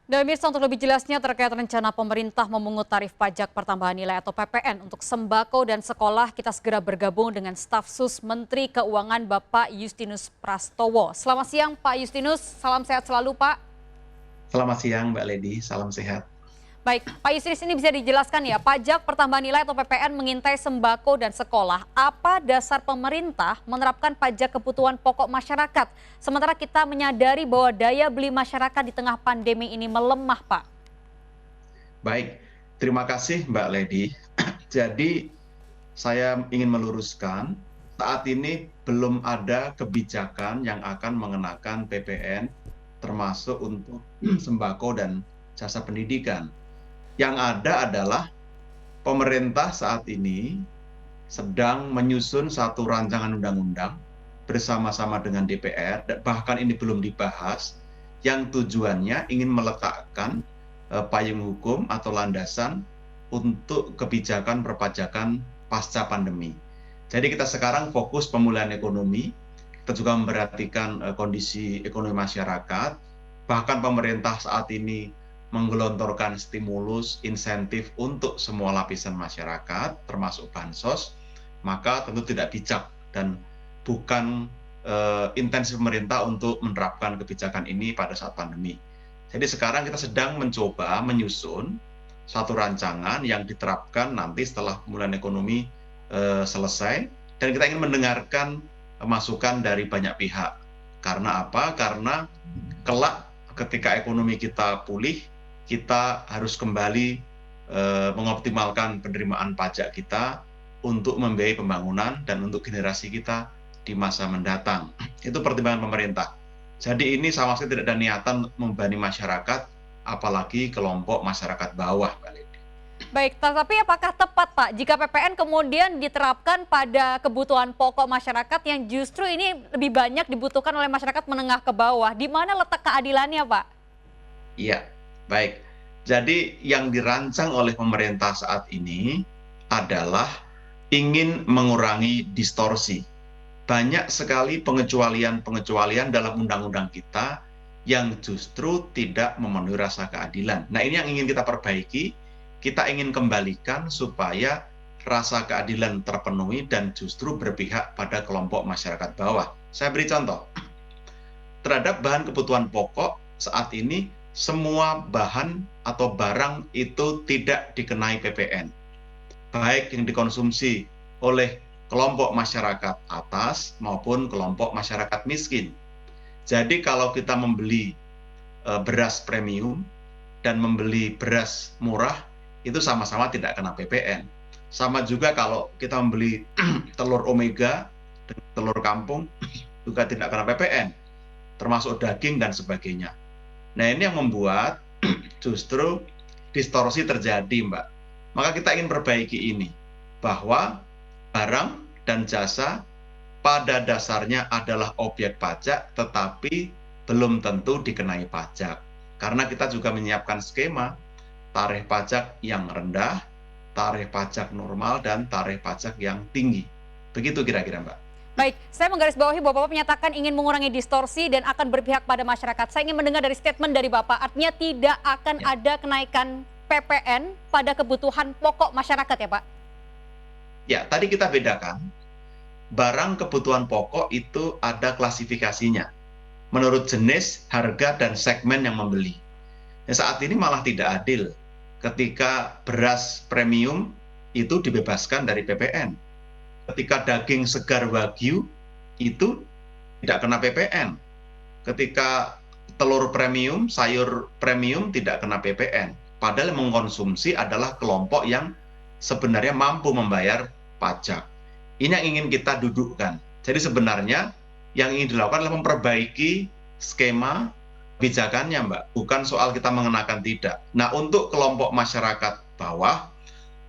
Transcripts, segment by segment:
Dan Mirsa, untuk lebih jelasnya terkait rencana pemerintah memungut tarif pajak pertambahan nilai atau PPN untuk sembako dan sekolah, kita segera bergabung dengan staf sus Menteri Keuangan Bapak Justinus Prastowo. Selamat siang Pak Justinus, salam sehat selalu Pak. Selamat siang Mbak Lady, salam sehat. Baik, Pak Justinus, ini bisa dijelaskan ya, pajak pertambahan nilai atau PPN mengintai sembako dan sekolah. Apa dasar pemerintah menerapkan pajak kebutuhan pokok masyarakat? Sementara kita menyadari bahwa daya beli masyarakat di tengah pandemi ini melemah, Pak. Baik, terima kasih Mbak Lady. Jadi saya ingin meluruskan, saat ini belum ada kebijakan yang akan mengenakan PPN termasuk untuk sembako dan jasa pendidikan. Yang ada adalah pemerintah saat ini sedang menyusun satu rancangan undang-undang bersama-sama dengan DPR, bahkan ini belum dibahas, yang tujuannya ingin meletakkan payung hukum atau landasan untuk kebijakan perpajakan pasca pandemi. Jadi kita sekarang fokus pemulihan ekonomi, kita juga memperhatikan kondisi ekonomi masyarakat, bahkan pemerintah saat ini menggelontorkan stimulus, insentif untuk semua lapisan masyarakat, termasuk bansos, maka tentu tidak bijak dan bukan intensi pemerintah untuk menerapkan kebijakan ini pada saat pandemi. Jadi sekarang kita sedang mencoba menyusun satu rancangan yang diterapkan nanti setelah pemulihan ekonomi selesai, dan kita ingin mendengarkan masukan dari banyak pihak. Karena apa? Karena kelak ketika ekonomi kita pulih, kita harus kembali mengoptimalkan penerimaan pajak kita untuk membiayai pembangunan dan untuk generasi kita di masa mendatang. Itu pertimbangan pemerintah. Jadi ini sama sekali tidak ada niatan membebani masyarakat, apalagi kelompok masyarakat bawah, Mbak Lady. Baik, tapi apakah tepat Pak jika PPN kemudian diterapkan pada kebutuhan pokok masyarakat yang justru ini lebih banyak dibutuhkan oleh masyarakat menengah ke bawah? Di mana letak keadilannya Pak? Iya, baik. Jadi yang dirancang oleh pemerintah saat ini adalah ingin mengurangi distorsi. Banyak sekali pengecualian-pengecualian dalam undang-undang kita yang justru tidak memenuhi rasa keadilan. Nah, ini yang ingin kita perbaiki, kita ingin kembalikan supaya rasa keadilan terpenuhi dan justru berpihak pada kelompok masyarakat bawah. Saya beri contoh. Terhadap bahan kebutuhan pokok saat ini, semua bahan atau barang itu tidak dikenai PPN. Baik yang dikonsumsi oleh kelompok masyarakat atas maupun kelompok masyarakat miskin. Jadi kalau kita membeli beras premium dan membeli beras murah, itu sama-sama tidak kena PPN. Sama juga kalau kita membeli telur omega dan telur kampung, juga tidak kena PPN, termasuk daging dan sebagainya. Nah, ini yang membuat justru distorsi terjadi, Mbak. Maka kita ingin perbaiki ini, bahwa barang dan jasa pada dasarnya adalah objek pajak, tetapi belum tentu dikenai pajak. Karena kita juga menyiapkan skema tarif pajak yang rendah, tarif pajak normal, dan tarif pajak yang tinggi. Begitu kira-kira, Mbak. Baik, saya menggarisbawahi bahwa Bapak menyatakan ingin mengurangi distorsi dan akan berpihak pada masyarakat. Saya ingin mendengar dari statement dari Bapak, artinya tidak akan ada kenaikan PPN pada kebutuhan pokok masyarakat ya Pak? Ya, tadi kita bedakan, barang kebutuhan pokok itu ada klasifikasinya, menurut jenis, harga, dan segmen yang membeli. Nah, saat ini malah tidak adil, ketika beras premium itu dibebaskan dari PPN. Ketika daging segar Wagyu itu tidak kena PPN. Ketika telur premium, sayur premium tidak kena PPN. Padahal yang mengkonsumsi adalah kelompok yang sebenarnya mampu membayar pajak. Ini yang ingin kita dudukkan. Jadi sebenarnya yang ingin dilakukan adalah memperbaiki skema kebijakannya, Mbak. Bukan soal kita mengenakan tidak. Nah, untuk kelompok masyarakat bawah,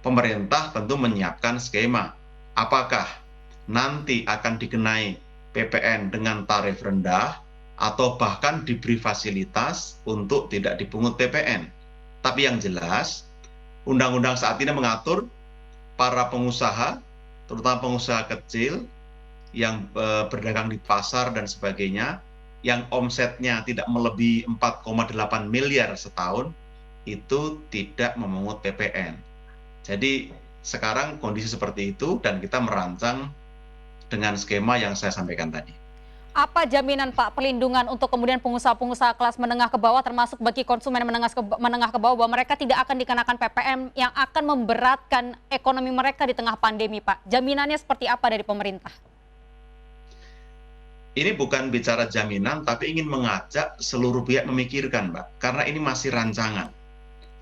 pemerintah tentu menyiapkan skema. Apakah nanti akan dikenai PPN dengan tarif rendah atau bahkan diberi fasilitas untuk tidak dipungut PPN. Tapi yang jelas, undang-undang saat ini mengatur para pengusaha, terutama pengusaha kecil yang berdagang di pasar dan sebagainya, yang omsetnya tidak melebihi 4,8 miliar setahun itu tidak memungut PPN. Jadi sekarang kondisi seperti itu dan kita merancang dengan skema yang saya sampaikan tadi. Apa jaminan Pak perlindungan untuk kemudian pengusaha-pengusaha kelas menengah ke bawah termasuk bagi konsumen menengah ke bawah bahwa mereka tidak akan dikenakan PPN yang akan memberatkan ekonomi mereka di tengah pandemi, Pak? Jaminannya seperti apa dari pemerintah? Ini bukan bicara jaminan, tapi ingin mengajak seluruh pihak memikirkan, Mbak, karena ini masih rancangan.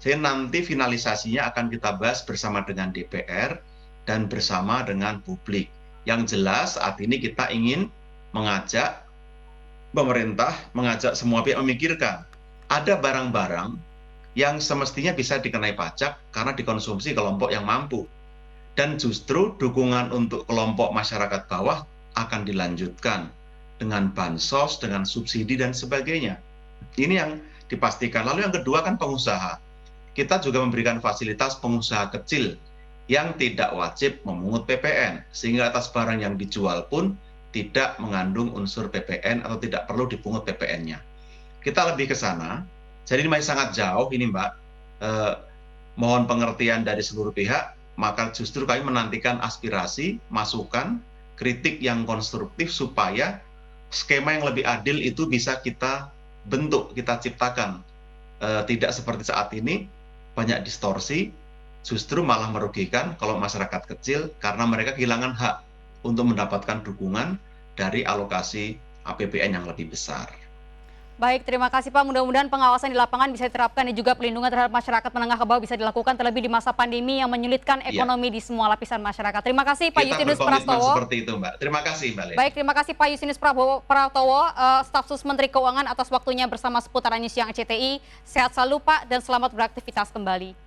Jadi nanti finalisasinya akan kita bahas bersama dengan DPR dan bersama dengan publik. Yang jelas saat ini kita ingin mengajak pemerintah, mengajak semua pihak memikirkan ada barang-barang yang semestinya bisa dikenai pajak karena dikonsumsi kelompok yang mampu. Dan justru dukungan untuk kelompok masyarakat bawah akan dilanjutkan dengan bansos, dengan subsidi dan sebagainya. Ini yang dipastikan. Lalu yang kedua kan pengusaha. Kita juga memberikan fasilitas pengusaha kecil yang tidak wajib memungut PPN, sehingga atas barang yang dijual pun tidak mengandung unsur PPN atau tidak perlu dipungut PPN-nya. Kita lebih ke sana, jadi ini masih sangat jauh ini Mbak. Mohon pengertian dari seluruh pihak, maka justru kami menantikan aspirasi, masukan, kritik yang konstruktif supaya skema yang lebih adil itu bisa kita bentuk, kita ciptakan. Tidak seperti saat ini, banyak distorsi, justru malah merugikan kalau masyarakat kecil karena mereka kehilangan hak untuk mendapatkan dukungan dari alokasi APBN yang lebih besar. Baik, terima kasih Pak. Mudah-mudahan pengawasan di lapangan bisa diterapkan dan juga pelindungan terhadap masyarakat menengah ke bawah bisa dilakukan terlebih di masa pandemi yang menyulitkan ekonomi di semua lapisan masyarakat. Terima kasih Pak Justinus Prastowo. Seperti itu Mbak. Terima kasih Mbak Lely. Baik, terima kasih Pak Justinus Pratowo, Staf Sus Menteri Keuangan atas waktunya bersama seputaran news yang CTI. Sehat selalu Pak dan selamat beraktivitas kembali.